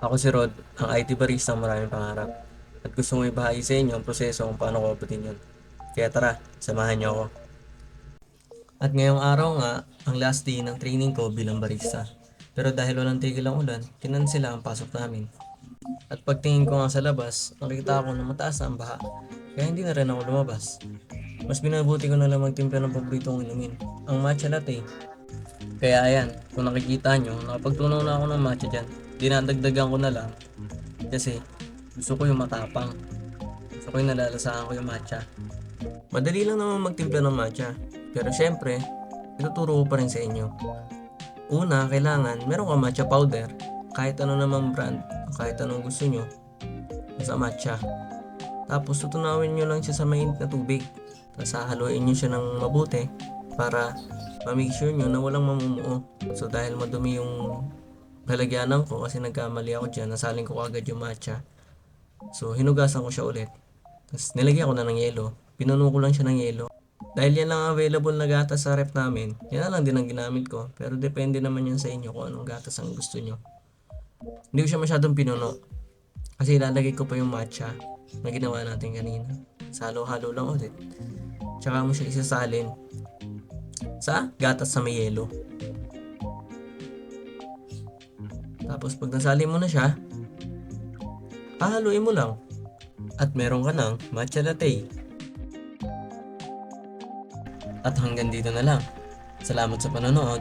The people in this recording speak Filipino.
Ako si Rod, ang IT barista ng maraming pangarap. At gusto kong ibahagi sa inyo ang proseso kung paano ko abutin yun. Kaya tara, samahan niyo ako. At ngayong araw nga, ang last day ng training ko bilang barista. Pero dahil walang tigil ang ulan, kinansela ang pasok namin. At pagtingin ko nga sa labas, nakita ko na mataas na ang baha. Kaya hindi na rin ako lumabas. Mas binabuti ko na lang magtimpla ng paboritong inumin, ang matcha latte. Kaya ayan, kung nakikita nyo, nakapagtunaw na ako ng matcha dyan. Dinadagdagan ko na lang kasi gusto ko yung matapang. Gusto ko yung nalalasahan ko yung matcha. Madali lang naman magtimpla ng matcha. Pero syempre, ituturo ko pa rin sa inyo. Una, kailangan meron kang matcha powder. Kahit ano namang brand, kahit anong gusto nyo sa matcha. Tapos tutunawin nyo lang siya sa mainit na tubig. Tapos hahaluin nyo siya ng mabuti para ma-make sure nyo na walang mamumuo. So dahil madumi yung lalagyanan ko kasi nagkamali ako dyan, nasalin ko agad yung matcha. So hinugasan ko siya ulit. Tapos nilagyan ko na ng yelo. Pinuno ko lang siya ng yelo. Dahil yan lang available na gatas sa ref namin, yan na lang din ang ginamit ko. Pero depende naman yan sa inyo kung anong gatas ang gusto nyo. Hindi ko siya masyadong pinuno. Kasi ilalagay ko pa yung matcha na ginawa natin kanina. Salo-halo lang ulit. Tsaka mo siya isasalin sa gatas sa may yelo. Tapos pag nasali mo na siya, hahaluin mo lang. At meron ka ng matcha latte. At hanggang dito na lang. Salamat sa panonood.